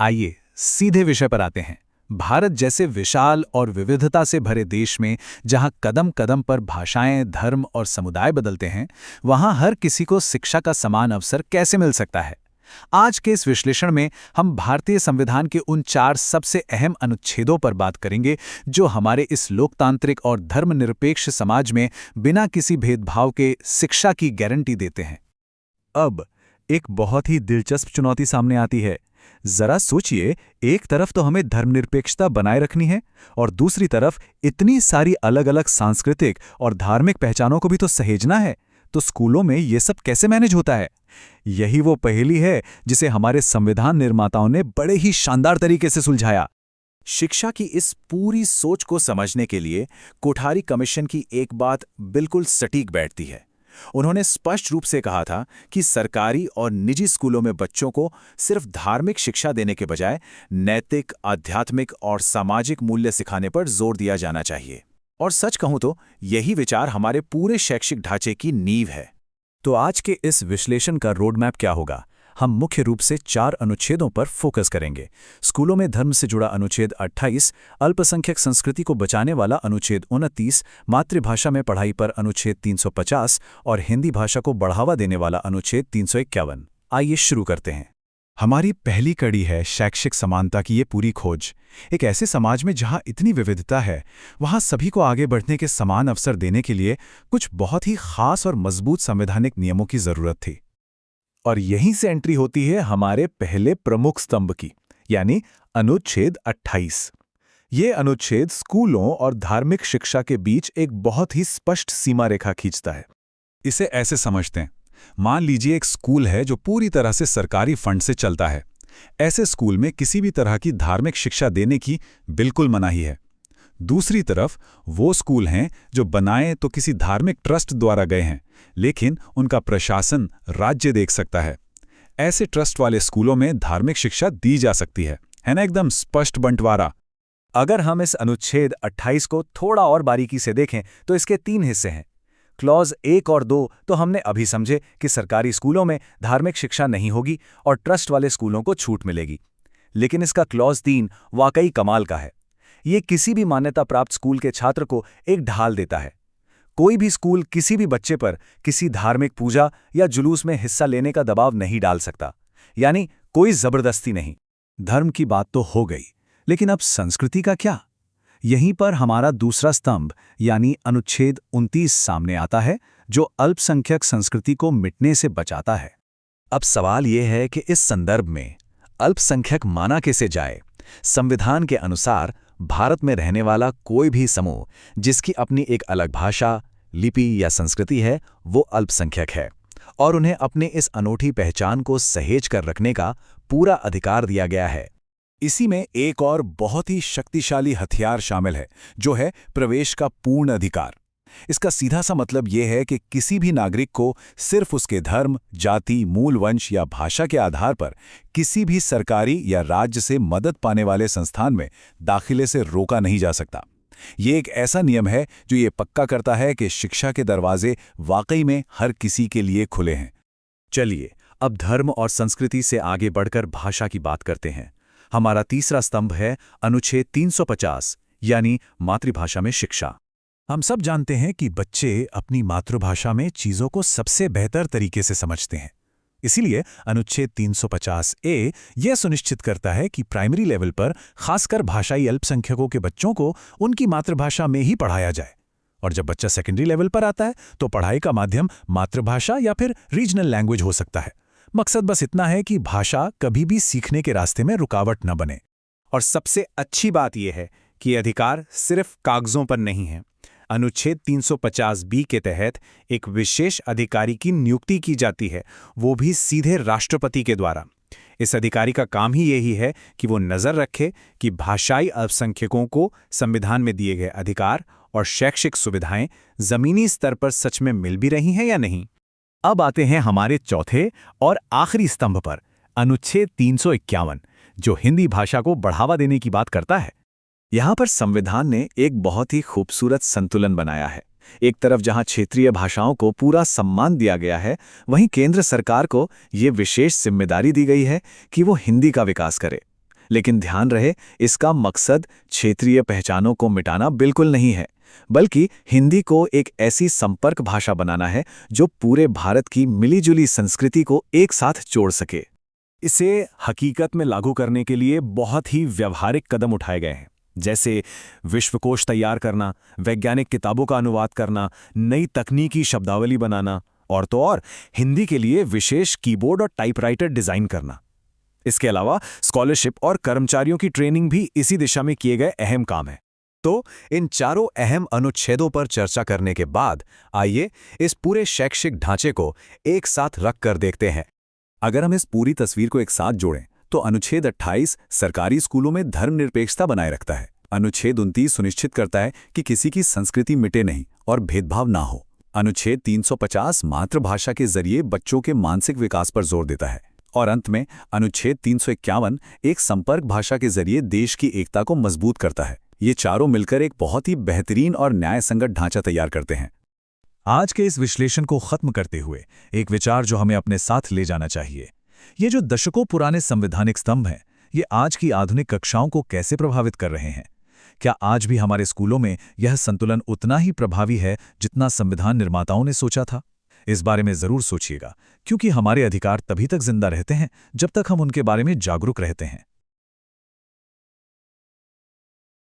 आइए सीधे विषय पर आते हैं। भारत जैसे विशाल और विविधता से भरे देश में जहां कदम कदम पर भाषाएं, धर्म और समुदाय बदलते हैं, वहां हर किसी को शिक्षा का समान अवसर कैसे मिल सकता है। आज के इस विश्लेषण में हम भारतीय संविधान के उन 4 सबसे अहम अनुच्छेदों पर बात करेंगे जो हमारे इस लोकतांत्रिक और धर्मनिरपेक्ष समाज में बिना किसी भेदभाव के शिक्षा की गारंटी देते हैं। अब एक बहुत ही दिलचस्प चुनौती सामने आती है। जरा सोचिए, एक तरफ तो हमें धर्मनिरपेक्षता बनाए रखनी है और दूसरी तरफ इतनी सारी अलग अलग सांस्कृतिक और धार्मिक पहचानों को भी तो सहेजना है। तो स्कूलों में ये सब कैसे मैनेज होता है? यही वो पहेली है जिसे हमारे संविधान निर्माताओं ने बड़े ही शानदार तरीके से सुलझाया। शिक्षा की इस पूरी सोच को समझने के लिए कोठारी कमीशन की एक बात बिल्कुल सटीक बैठती है। उन्होंने स्पष्ट रूप से कहा था कि सरकारी और निजी स्कूलों में बच्चों को सिर्फ धार्मिक शिक्षा देने के बजाय नैतिक, आध्यात्मिक और सामाजिक मूल्य सिखाने पर जोर दिया जाना चाहिए। और सच कहूं तो यही विचार हमारे पूरे शैक्षिक ढांचे की नींव है। तो आज के इस विश्लेषण का रोड मैप क्या होगा? हम मुख्य रूप से 4 अनुच्छेदों पर फोकस करेंगे। स्कूलों में धर्म से जुड़ा अनुच्छेद 28, अल्पसंख्यक संस्कृति को बचाने वाला अनुच्छेद 29, मातृभाषा में पढ़ाई पर अनुच्छेद 350 और हिंदी भाषा को बढ़ावा देने वाला अनुच्छेद 351। आइए शुरू करते हैं। हमारी पहली कड़ी है शैक्षिक समानता की ये पूरी खोज। एक ऐसे समाज में जहां इतनी विविधता है, वहां सभी को आगे बढ़ने के समान अवसर देने के लिए कुछ बहुत ही खास और मजबूत संवैधानिक नियमों की जरूरत थी। और यहीं से एंट्री होती है हमारे पहले प्रमुख स्तंभ की, यानी अनुच्छेद 28। ये अनुच्छेद स्कूलों और धार्मिक शिक्षा के बीच एक बहुत ही स्पष्ट सीमा रेखा खींचता है। इसे ऐसे समझते हैं, मान लीजिए एक स्कूल है जो पूरी तरह से सरकारी फंड से चलता है। ऐसे स्कूल में किसी भी तरह की धार्मिक शिक्षा देने की बिल्कुल मनाही है। दूसरी तरफ वो स्कूल हैं जो बनाए तो किसी धार्मिक ट्रस्ट द्वारा गए हैं, लेकिन उनका प्रशासन राज्य देख सकता है। ऐसे ट्रस्ट वाले स्कूलों में धार्मिक शिक्षा दी जा सकती है ना? एकदम स्पष्ट बंटवारा। अगर हम इस अनुच्छेद 28 को थोड़ा और बारीकी से देखें तो इसके 3 हिस्से हैं। क्लॉज 1 और 2 तो हमने अभी समझे कि सरकारी स्कूलों में धार्मिक शिक्षा नहीं होगी और ट्रस्ट वाले स्कूलों को छूट मिलेगी। लेकिन इसका क्लॉज 3 वाकई कमाल का है। ये किसी भी मान्यता प्राप्त स्कूल के छात्र को एक ढाल देता है। कोई भी स्कूल किसी भी बच्चे पर किसी धार्मिक पूजा या जुलूस में हिस्सा लेने का दबाव नहीं डाल सकता, यानी कोई जबरदस्ती नहीं। धर्म की बात तो हो गई, लेकिन अब संस्कृति का क्या? यहीं पर हमारा दूसरा स्तंभ यानी अनुच्छेद 29 सामने आता है, जो अल्पसंख्यक संस्कृति को मिटने से बचाता है। अब सवाल यह है कि इस संदर्भ में अल्पसंख्यक माना कैसे जाए? संविधान के अनुसार भारत में रहने वाला कोई भी समूह जिसकी अपनी एक अलग भाषा, लिपि या संस्कृति है, वो अल्पसंख्यक है और उन्हें अपने इस अनोखी पहचान को सहेज कर रखने का पूरा अधिकार दिया गया है। इसी में एक और बहुत ही शक्तिशाली हथियार शामिल है, जो है प्रवेश का पूर्ण अधिकार। इसका सीधा सा मतलब यह है कि किसी भी नागरिक को सिर्फ उसके धर्म, जाति, मूल वंश या भाषा के आधार पर किसी भी सरकारी या राज्य से मदद पाने वाले संस्थान में दाखिले से रोका नहीं जा सकता। ये एक ऐसा नियम है जो ये पक्का करता है कि शिक्षा के दरवाजे वाकई में हर किसी के लिए खुले हैं। चलिए अब धर्म और संस्कृति से आगे बढ़कर भाषा की बात करते हैं। हमारा तीसरा स्तंभ है अनुच्छेद 350, यानी मातृभाषा में शिक्षा। हम सब जानते हैं कि बच्चे अपनी मातृभाषा में चीज़ों को सबसे बेहतर तरीके से समझते हैं। इसीलिए अनुच्छेद 350A यह सुनिश्चित करता है कि प्राइमरी लेवल पर खासकर भाषाई अल्पसंख्यकों के बच्चों को उनकी मातृभाषा में ही पढ़ाया जाए। और जब बच्चा सेकेंडरी लेवल पर आता है तो पढ़ाई का माध्यम मातृभाषा या फिर रीजनल लैंग्वेज हो सकता है। मकसद बस इतना है कि भाषा कभी भी सीखने के रास्ते में रुकावट न बने। और सबसे अच्छी बात यह है कि ये अधिकार सिर्फ कागजों पर नहीं है। अनुच्छेद 350B के तहत एक विशेष अधिकारी की नियुक्ति की जाती है, वो भी सीधे राष्ट्रपति के द्वारा। इस अधिकारी का काम ही यही है कि वो नज़र रखे कि भाषाई अल्पसंख्यकों को संविधान में दिए गए अधिकार और शैक्षिक सुविधाएं जमीनी स्तर पर सच में मिल भी रही हैं या नहीं। अब आते हैं हमारे चौथे और आखिरी स्तंभ पर, अनुच्छेद 351, जो हिंदी भाषा को बढ़ावा देने की बात करता है। यहाँ पर संविधान ने एक बहुत ही खूबसूरत संतुलन बनाया है। एक तरफ जहाँ क्षेत्रीय भाषाओं को पूरा सम्मान दिया गया है, वहीं केंद्र सरकार को ये विशेष जिम्मेदारी दी गई है कि वो हिंदी का विकास करे। लेकिन ध्यान रहे, इसका मकसद क्षेत्रीय पहचानों को मिटाना बिल्कुल नहीं है, बल्कि हिंदी को एक ऐसी संपर्क भाषा बनाना है जो पूरे भारत की मिलीजुली संस्कृति को एक साथ जोड़ सके। इसे हकीकत में लागू करने के लिए बहुत ही व्यावहारिक कदम उठाए गए हैं, जैसे विश्वकोश तैयार करना, वैज्ञानिक किताबों का अनुवाद करना, नई तकनीकी शब्दावली बनाना और तो और हिंदी के लिए विशेष कीबोर्ड और टाइपराइटर डिजाइन करना। इसके अलावा स्कॉलरशिप और कर्मचारियों की ट्रेनिंग भी इसी दिशा में किए गए अहम काम है। तो इन चारों अहम अनुच्छेदों पर चर्चा करने के बाद आइए इस पूरे शैक्षिक ढांचे को एक साथ रख कर देखते हैं। अगर हम इस पूरी तस्वीर को एक साथ जोड़ें तो अनुच्छेद 28 सरकारी स्कूलों में धर्मनिरपेक्षता बनाए रखता है। अनुच्छेद 29 सुनिश्चित करता है कि किसी की संस्कृति मिटे नहीं और भेदभाव ना हो। अनुच्छेद 350 मातृभाषा के जरिए बच्चों के मानसिक विकास पर जोर देता है। और अंत में अनुच्छेद 351 एक संपर्क भाषा के जरिए देश की एकता को मजबूत करता है। ये चारों मिलकर एक बहुत ही बेहतरीन और न्यायसंगत ढांचा तैयार करते हैं। आज के इस विश्लेषण को खत्म करते हुए एक विचार जो हमें अपने साथ ले जाना चाहिए, ये जो दशकों पुराने संवैधानिक स्तंभ हैं, ये आज की आधुनिक कक्षाओं को कैसे प्रभावित कर रहे हैं? क्या आज भी हमारे स्कूलों में यह संतुलन उतना ही प्रभावी है जितना संविधान निर्माताओं ने सोचा था? इस बारे में जरूर सोचिएगा, क्योंकि हमारे अधिकार तभी तक जिंदा रहते हैं जब तक हम उनके बारे में जागरूक रहते हैं।